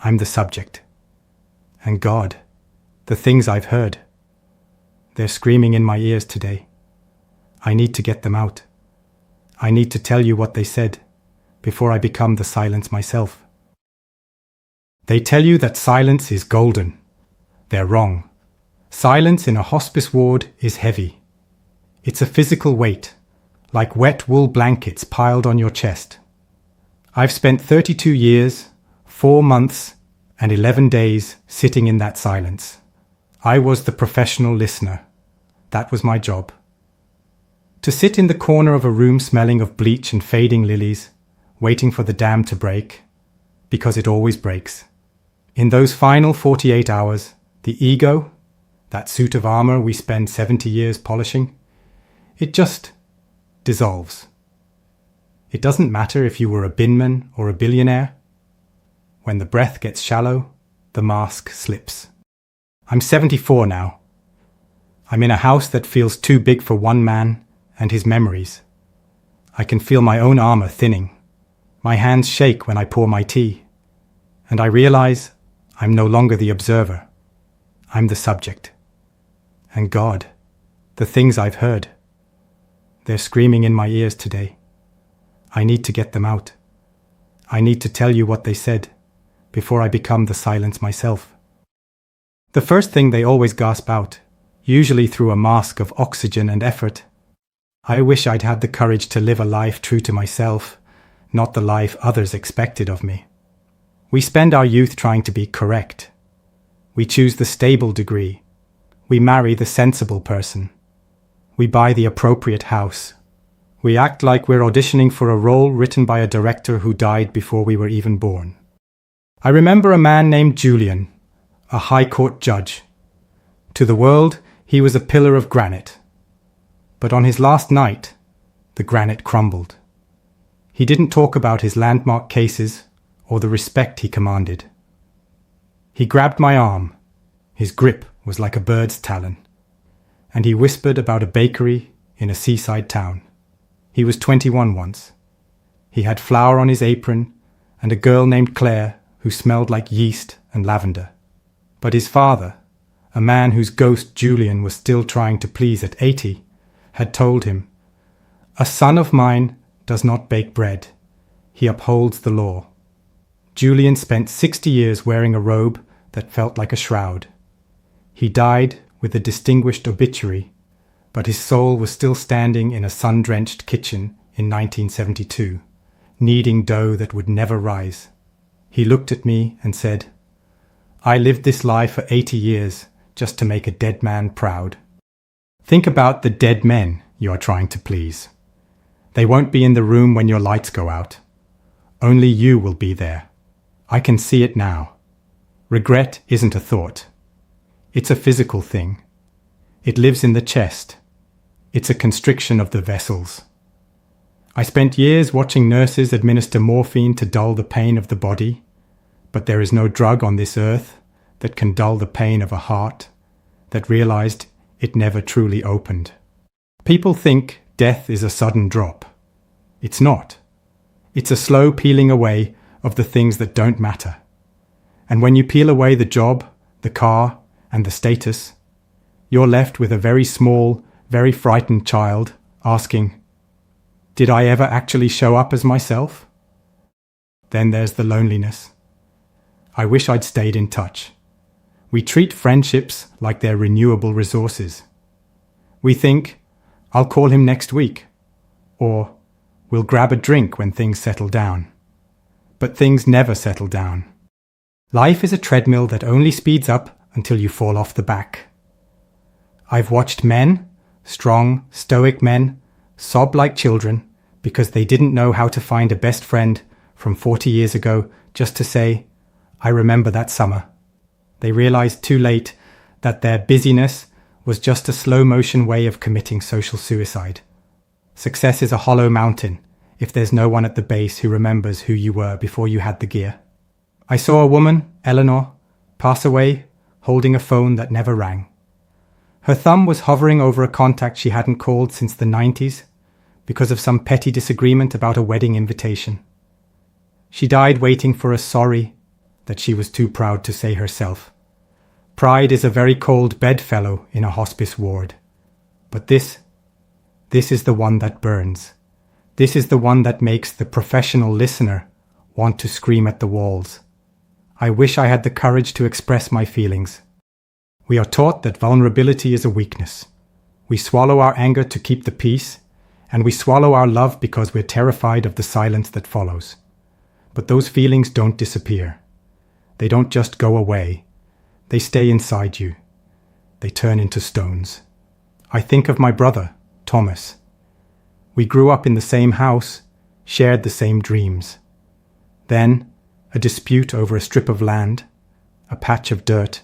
I'm the subject. And God, the things I've heard, they're screaming in my ears today. I need to get them out. I need to tell you what they said before I become the silence myself. They tell you that silence is golden. They're wrong. Silence in a hospice ward is heavy. It's a physical weight, like wet wool blankets piled on your chest. I've spent 32 years, 4 months, and 11 days sitting in that silence. I was the professional listener. That was my job. To sit in the corner of a room smelling of bleach and fading lilies, waiting for the dam to break, because it always breaks. In those final 48 hours, the ego, that suit of armor we spend 70 years polishing, it just dissolves. It doesn't matter if you were a binman or a billionaire. When the breath gets shallow, the mask slips. I'm 74 now. I'm in a house that feels too big for one man and his memories. I can feel my own armor thinning. My hands shake when I pour my tea. And I realize I'm no longer the observer. I'm the subject. And God, the things I've heard, they're screaming in my ears today. I need to get them out. I need to tell you what they said before I become the silence myself. The first thing they always gasp out, usually through a mask of oxygen and effort. I wish I'd had the courage to live a life true to myself, not the life others expected of me. We spend our youth trying to be correct. We choose the stable degree. We marry the sensible person. We buy the appropriate house. We act like we're auditioning for a role written by a director who died before we were even born. I remember a man named Julian, a high court judge. To the world, he was a pillar of granite. But on his last night, the granite crumbled. He didn't talk about his landmark cases or the respect he commanded. He grabbed my arm. His grip was like a bird's talon. And he whispered about a bakery in a seaside town. He was 21 once. He had flour on his apron and a girl named Claire who smelled like yeast and lavender. But his father, a man whose ghost Julian was still trying to please at 80, had told him, "A son of mine does not bake bread. He upholds the law." Julian spent 60 years wearing a robe that felt like a shroud. He died with a distinguished obituary, but his soul was still standing in a sun-drenched kitchen in 1972, kneading dough that would never rise. He looked at me and said, "I lived this life for 80 years just to make a dead man proud." Think about the dead men you are trying to please. They won't be in the room when your lights go out. Only you will be there. I can see it now. Regret isn't a thought. It's a physical thing. It lives in the chest. It's a constriction of the vessels. I spent years watching nurses administer morphine to dull the pain of the body, but there is no drug on this earth that can dull the pain of a heart that realized it never truly opened. People think death is a sudden drop. It's not. It's a slow peeling away of the things that don't matter. And when you peel away the job, the car, and the status, you're left with a very small, very frightened child asking, "Did I ever actually show up as myself?" Then there's the loneliness. I wish I'd stayed in touch. We treat friendships like they're renewable resources. We think, "I'll call him next week," or "We'll grab a drink when things settle down." But things never settle down. Life is a treadmill that only speeds up until you fall off the back. I've watched men, strong, stoic men, sob like children because they didn't know how to find a best friend from 40 years ago just to say, "I remember that summer." They realized too late that their busyness was just a slow-motion way of committing social suicide. Success is a hollow mountain if there's no one at the base who remembers who you were before you had the gear. I saw a woman, Eleanor, pass away holding a phone that never rang. Her thumb was hovering over a contact she hadn't called since the 90s because of some petty disagreement about a wedding invitation. She died waiting for a sorry that she was too proud to say herself. Pride is a very cold bedfellow in a hospice ward. But this is the one that burns. This is the one that makes the professional listener want to scream at the walls. I wish I had the courage to express my feelings. We are taught that vulnerability is a weakness. We swallow our anger to keep the peace, and we swallow our love because we're terrified of the silence that follows. But those feelings don't disappear. They don't just go away. They stay inside you. They turn into stones. I think of my brother, Thomas. We grew up in the same house, shared the same dreams. Then, a dispute over a strip of land, a patch of dirt,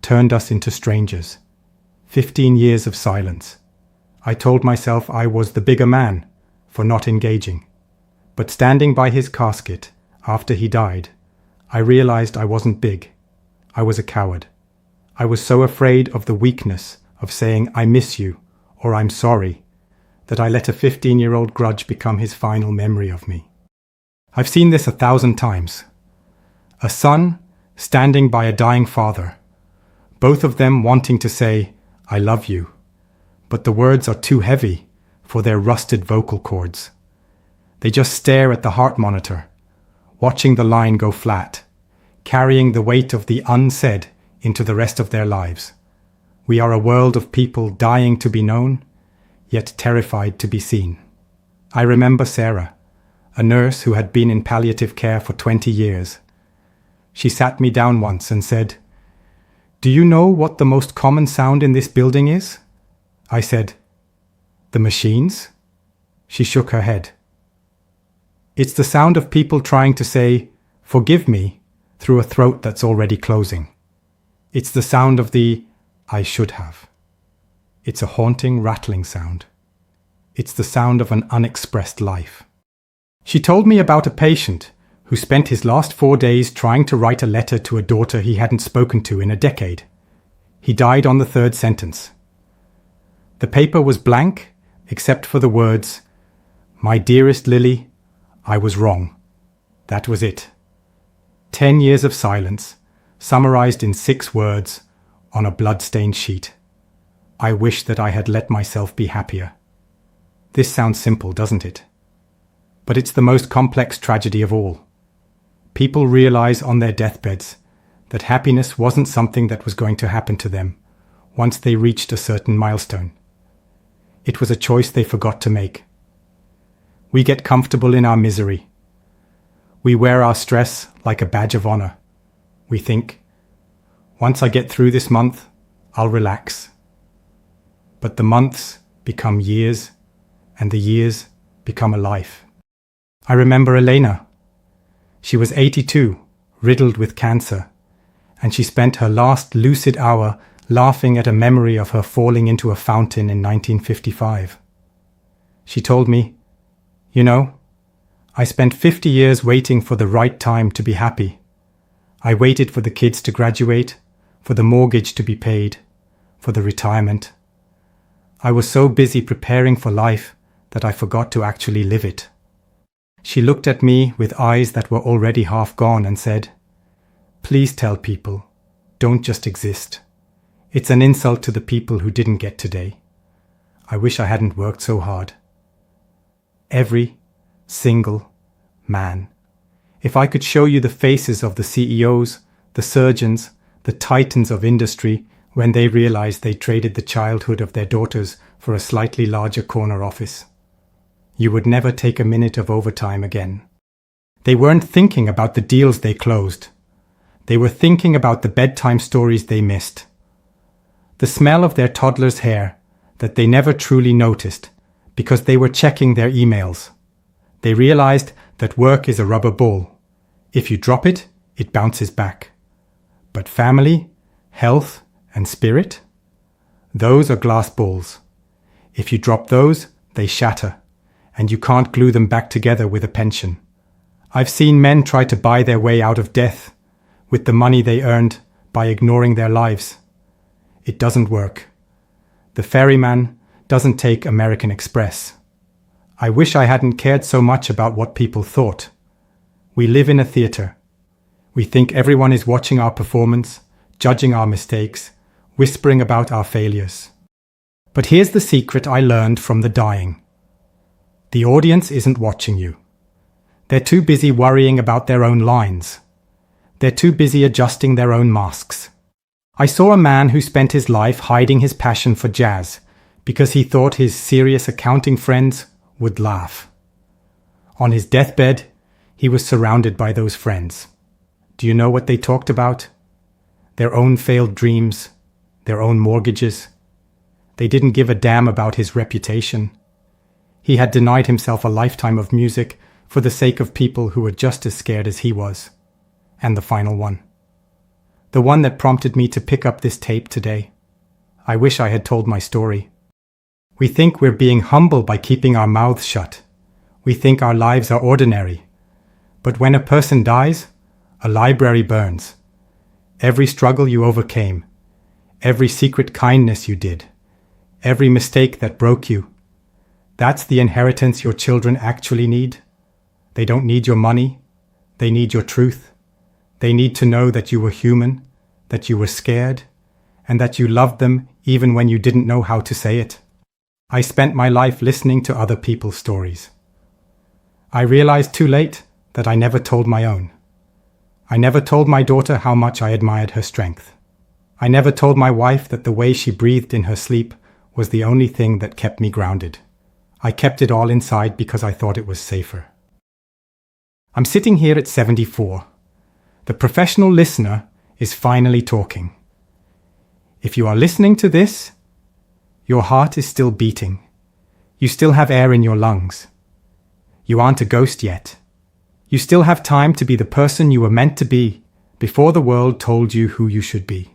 turned us into strangers. 15 years of silence. I told myself I was the bigger man for not engaging. But standing by his casket after he died, I realized I wasn't big. I was a coward. I was so afraid of the weakness of saying I miss you or I'm sorry that I let a 15-year-old grudge become his final memory of me. I've seen this 1,000 times. A son standing by a dying father, both of them wanting to say, I love you, but the words are too heavy for their rusted vocal cords. They just stare at the heart monitor, watching the line go flat, carrying the weight of the unsaid into the rest of their lives. We are a world of people dying to be known, yet terrified to be seen. I remember Sarah, a nurse who had been in palliative care for 20 years. She sat me down once and said, "Do you know what the most common sound in this building is?" I said, "The machines?" She shook her head. "It's the sound of people trying to say, 'Forgive me,' through a throat that's already closing. It's the sound of the 'I should have.' It's a haunting, rattling sound. It's the sound of an unexpressed life." She told me about a patient who spent his last 4 days trying to write a letter to a daughter he hadn't spoken to in a decade. He died on the 3rd sentence. The paper was blank, except for the words, "My dearest Lily, I was wrong." That was it. 10 years of silence, summarized in 6 words on a blood-stained sheet. I wish that I had let myself be happier. This sounds simple, doesn't it? But it's the most complex tragedy of all. People realize on their deathbeds that happiness wasn't something that was going to happen to them once they reached a certain milestone. It was a choice they forgot to make. We get comfortable in our misery. We wear our stress like a badge of honor. We think, once I get through this month, I'll relax. But the months become years, and the years become a life. I remember Elena. She was 82, riddled with cancer, and she spent her last lucid hour laughing at a memory of her falling into a fountain in 1955. She told me, "You know, I spent 50 years waiting for the right time to be happy. I waited for the kids to graduate, for the mortgage to be paid, for the retirement. I was so busy preparing for life that I forgot to actually live it." She looked at me with eyes that were already half gone and said, "Please tell people, don't just exist. It's an insult to the people who didn't get today. I wish I hadn't worked so hard." Every single man. If I could show you the faces of the CEOs, the surgeons, the titans of industry when they realized they traded the childhood of their daughters for a slightly larger corner office, you would never take a minute of overtime again. They weren't thinking about the deals they closed. They were thinking about the bedtime stories they missed. The smell of their toddler's hair that they never truly noticed because they were checking their emails. They realized that work is a rubber ball. If you drop it, it bounces back. But family, health, and spirit? Those are glass balls. If you drop those, they shatter, and you can't glue them back together with a pension. I've seen men try to buy their way out of death with the money they earned by ignoring their lives. It doesn't work. The ferryman doesn't take American Express. I wish I hadn't cared so much about what people thought. We live in a theater. We think everyone is watching our performance, judging our mistakes, whispering about our failures. But here's the secret I learned from the dying. The audience isn't watching you. They're too busy worrying about their own lines. They're too busy adjusting their own masks. I saw a man who spent his life hiding his passion for jazz because he thought his serious accounting friends would laugh. On his deathbed, he was surrounded by those friends. Do you know what they talked about? Their own failed dreams, their own mortgages. They didn't give a damn about his reputation. He had denied himself a lifetime of music for the sake of people who were just as scared as he was. And the final one. The one that prompted me to pick up this tape today. I wish I had told my story. We think we're being humble by keeping our mouths shut. We think our lives are ordinary. But when a person dies, a library burns. Every struggle you overcame, every secret kindness you did, every mistake that broke you, that's the inheritance your children actually need. They don't need your money. They need your truth. They need to know that you were human, that you were scared, and that you loved them even when you didn't know how to say it. I spent my life listening to other people's stories. I realized too late that I never told my own. I never told my daughter how much I admired her strength. I never told my wife that the way she breathed in her sleep was the only thing that kept me grounded. I kept it all inside because I thought it was safer. I'm sitting here at 74. The professional listener is finally talking. If you are listening to this, your heart is still beating. You still have air in your lungs. You aren't a ghost yet. You still have time to be the person you were meant to be before the world told you who you should be.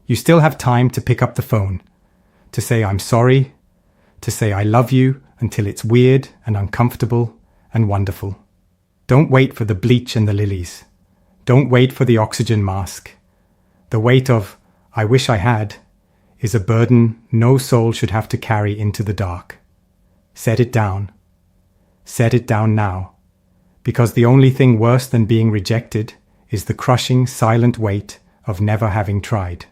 You still have time to pick up the phone, to say I'm sorry, to say I love you until it's weird and uncomfortable and wonderful. Don't wait for the bleach and the lilies. Don't wait for the oxygen mask. The weight of, I wish I had, is a burden no soul should have to carry into the dark. Set it down. Set it down now. Because the only thing worse than being rejected is the crushing, silent weight of never having tried.